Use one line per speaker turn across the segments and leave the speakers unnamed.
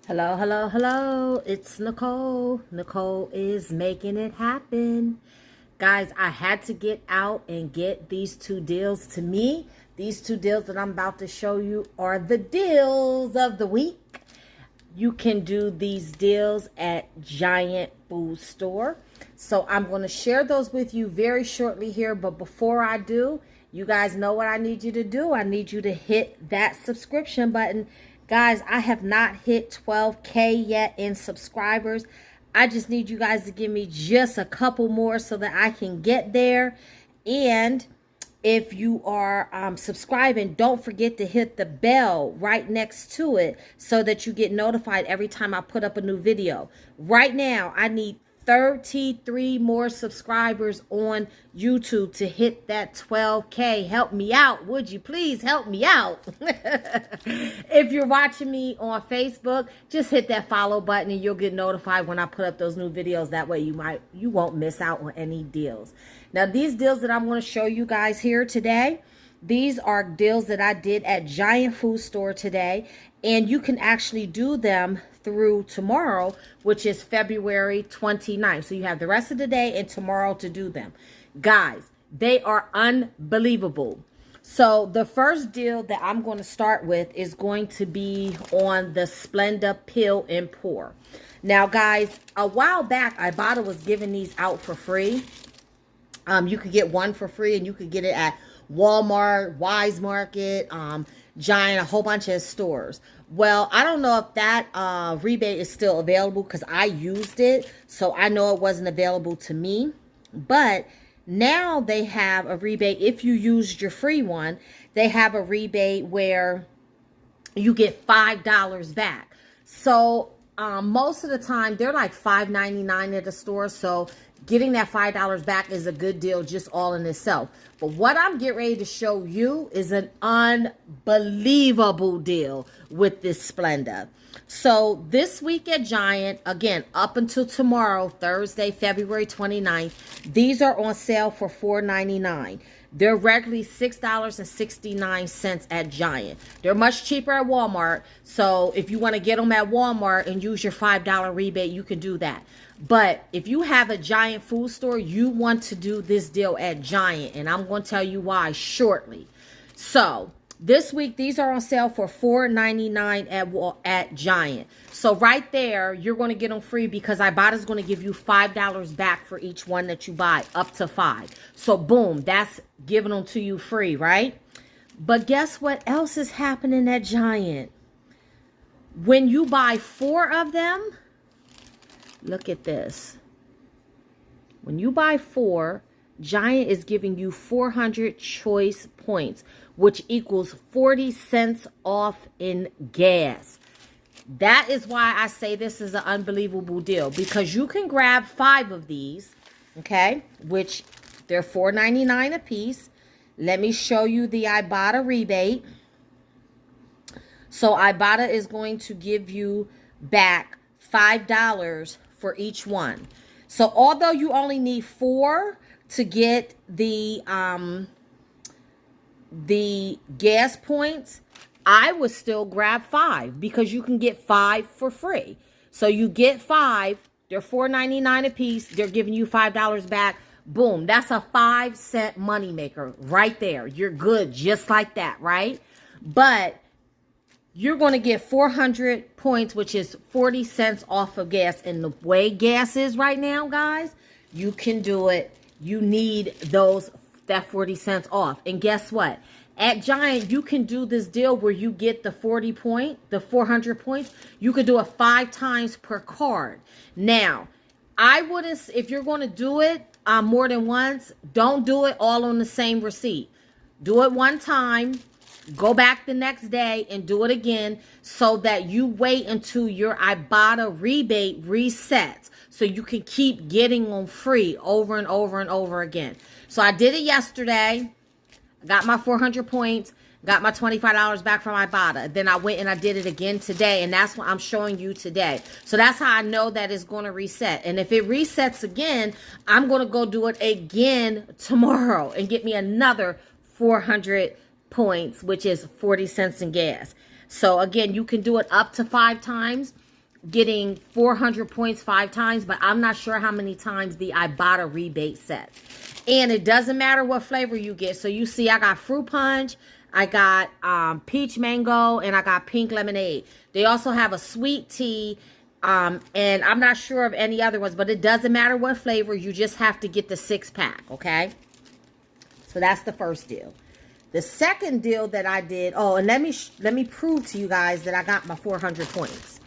Hello, hello, hello. It's Nicole. Nicole is making it happen. Guys, I had to get out and get these two deals. To me, these two deals that I'm about to show you are the deals of the week. You can do these deals at Giant Food Store. So I'm going to share those with you very shortly here. But before I do, you guys know what I need you to do. I need you to hit that subscription button. Guys, I have not hit 12K yet in subscribers. I just need you guys to give me just a couple more so that I can get there. And if you are subscribing, don't forget to hit the bell right next to it so that you get notified every time I put up a new video. Right now, I need 33 more subscribers on YouTube to hit that 12K. Help me out. Would you please help me out? If you're watching me on Facebook, just hit that follow button and you'll get notified when I put up those new videos. That way you won't miss out on any deals. Now, these deals that I'm going to show you guys here today, these are deals that I did at Giant Food Store today, and you can actually do them through tomorrow, which is February 29th. So you have the rest of the day and tomorrow to do them. Guys, they are unbelievable. So the first deal that I'm going to start with is going to be on the Splenda Peel and Pour. Now, guys, a while back, Ibotta was giving these out for free. You could get one for free, and you could get it at Walmart, Wise Market, Giant, a whole bunch of stores. Well, I don't know if that rebate is still available because I used it, so I know it wasn't available to me. But now they have a rebate. If you used your free one, they have a rebate where you get $5 back. So most of the time, they're like $5.99 at the store. So getting that $5 back is a good deal just all in itself. But what I'm getting ready to show you is an unbelievable deal with this Splenda. So this week at Giant, again, up until tomorrow, Thursday, February 29th, these are on sale for $4.99. They're regularly $6.69 at Giant. They're much cheaper at Walmart. So if you want to get them at Walmart and use your $5 rebate, you can do that. But if you have a Giant Food Store, you want to do this deal at Giant. And I'm going to tell you why shortly. So this week, these are on sale for $4.99 at Giant. So right there, you're going to get them free because Ibotta's going to give you $5 back for each one that you buy, up to 5. So boom, that's giving them to you free, right? But guess what else is happening at Giant? When you buy 4 of them, look at this. When you buy 4, Giant is giving you 400 choice points, which equals 40 cents off in gas. That is why I say this is an unbelievable deal, because you can grab 5 of these, okay, which they're $4.99 a piece. Let me show you the Ibotta rebate. So Ibotta is going to give you back $5 for each one. So although you only need 4 to get the gas points, I would still grab 5 because you can get 5 for free. So you get 5, they're $4.99 a piece, they're giving you $5 back. Boom, that's a 5-cent moneymaker right there. You're good just like that, right? But you're going to get 400 points, which is 40 cents off of gas. And the way gas is right now, guys, you can do it. You need that 40 cents off. And guess what? At Giant, you can do this deal where you get the 400 points. You could do it 5 times per card. Now, I wouldn't, if you're going to do it more than once, don't do it all on the same receipt. Do it one time. Go back the next day and do it again so that you wait until your Ibotta rebate resets so you can keep getting them free over and over and over again. So I did it yesterday. I got my 400 points, got my $25 back from Ibotta. Then I went and I did it again today, and that's what I'm showing you today. So that's how I know that it's going to reset. And if it resets again, I'm going to go do it again tomorrow and get me another 400 points, which is 40 cents in gas. So again, you can do it up to 5 times. getting 400 points 5 times, but I'm not sure how many times the Ibotta rebate sets. And it doesn't matter what flavor you get. So you see I got fruit punch, I got peach mango, and I got pink lemonade. They also have a sweet tea, and I'm not sure of any other ones, but it doesn't matter what flavor. You just have to get the 6-pack, okay? So that's the first deal. The second deal that I did, oh, and let me prove to you guys that I got my 400 points.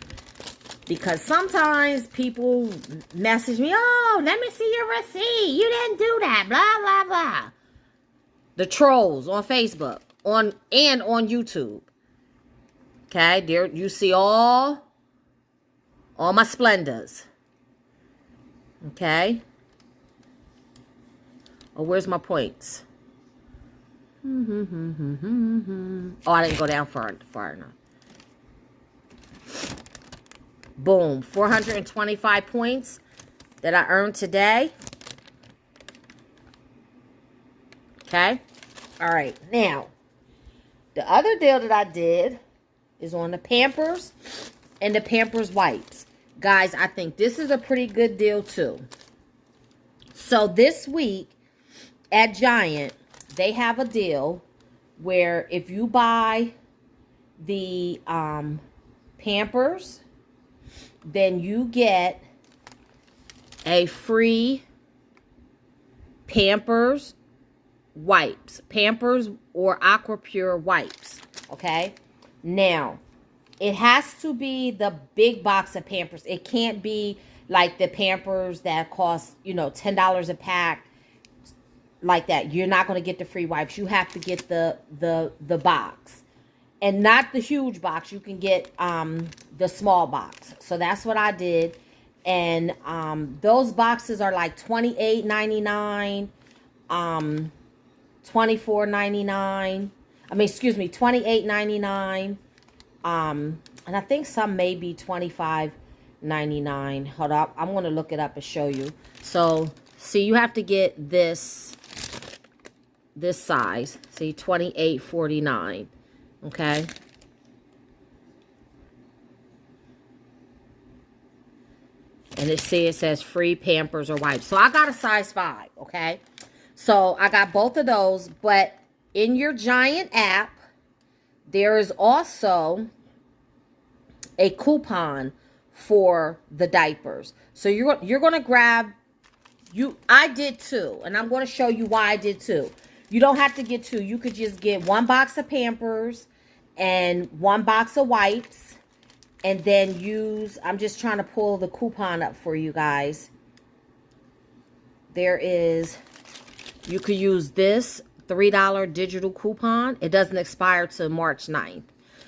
Because sometimes people message me, oh, let me see your receipt. You didn't do that, blah, blah, blah. The trolls on Facebook and on YouTube. Okay, there you see all my Splendas. Okay. Oh, where's my points? Oh, I didn't go down far enough. Boom, 425 points that I earned today. Okay. All right. Now, the other deal that I did is on the Pampers and the Pampers wipes. Guys, I think this is a pretty good deal too. So this week at Giant, they have a deal where if you buy the Pampers, then you get a free Pampers wipes. Pampers or Aqua Pure wipes. Okay? Now, it has to be the big box of Pampers. It can't be like the Pampers that cost, you know, $10 a pack. Like that. You're not going to get the free wipes. You have to get the box. And not the huge box. You can get the small box. So that's what I did. And those boxes are like $28.99, $24.99. I mean, excuse me, $28.99. And I think some may be $25.99. Hold up. I'm going to look it up and show you. So, see, you have to get this size. See, $28.49. Okay. And it says free Pampers or wipes. So I got a size 5, okay? So I got both of those, but in your Giant app, there is also a coupon for the diapers. So you're going to grab, I did 2, and I'm going to show you why I did 2. You don't have to get 2. You could just get 1 box of Pampers and 1 box of wipes. And then use, I'm just trying to pull the coupon up for you guys. There is, you could use this $3 digital coupon. It doesn't expire till March 9th.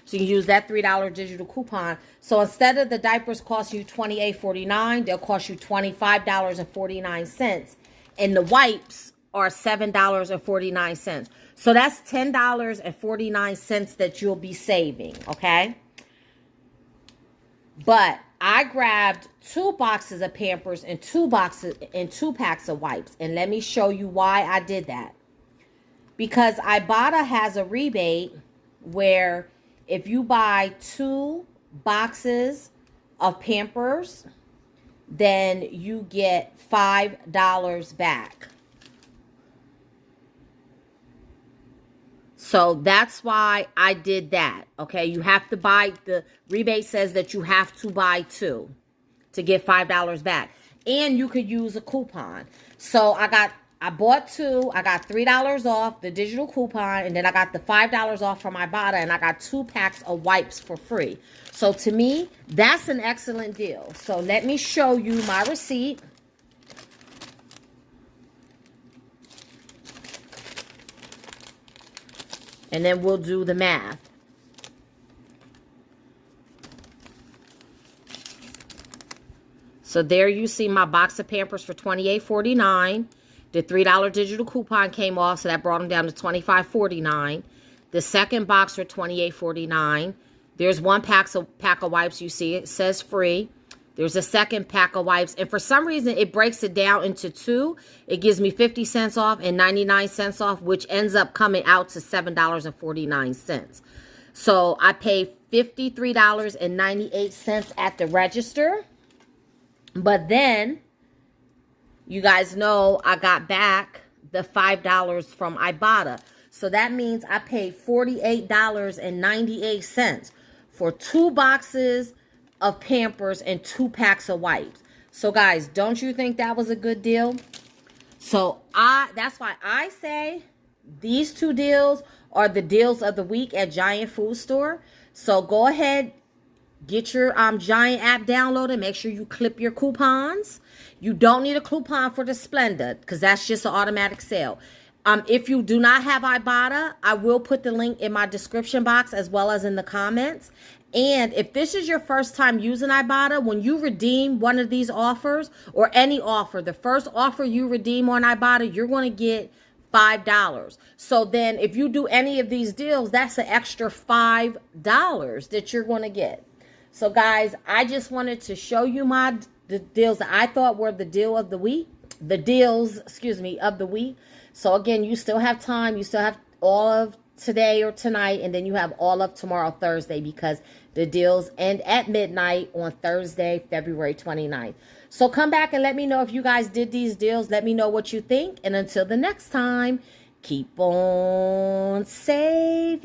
So you can use that $3 digital coupon. So instead of the diapers cost you $28.49, they'll cost you $25.49. And the wipes are $7.49. So that's $10.49 that you'll be saving, okay? But I grabbed 2 boxes of Pampers and 2 packs of wipes. And let me show you why I did that. Because Ibotta has a rebate where if you buy 2 boxes of Pampers, then you get $5 back. So that's why I did that. Okay, you have to buy, the rebate says that you have to buy 2 to get $5 back. And you could use a coupon. So I bought 2, I got $3 off the digital coupon, and then I got the $5 off from Ibotta, and I got 2 packs of wipes for free. So to me, that's an excellent deal. So let me show you my receipt. And then we'll do the math. So there you see my box of Pampers for $28.49. The $3 digital coupon came off, so that brought them down to $25.49. The second box for $28.49. There's 1 pack of wipes. You see it says free. There's a second pack of wipes. And for some reason, it breaks it down into 2. It gives me 50 cents off and 99 cents off, which ends up coming out to $7.49. So I paid $53.98 at the register. But then, you guys know I got back the $5 from Ibotta. So that means I paid $48.98 for 2 boxes of Pampers and 2 packs of wipes. So guys, don't you think that was a good deal? So that's why I say these 2 deals are the deals of the week at Giant Food Store. So go ahead, get your Giant app downloaded. Make sure you clip your coupons. You don't need a coupon for the Splenda because that's just an automatic sale. If you do not have Ibotta, I will put the link in my description box as well as in the comments. And if this is your first time using Ibotta, when you redeem one of these offers or any offer, the first offer you redeem on Ibotta, you're going to get $5. So then if you do any of these deals, that's an extra $5 that you're going to get. So guys, I just wanted to show you the deals that I thought were the deal of the week. The deals, of the week. So again, you still have time. You still have all of today or tonight, and then you have all of tomorrow, Thursday, because the deals end at midnight on Thursday, February 29th. So come back and let me know if you guys did these deals. Let me know what you think. And until the next time, keep on saving.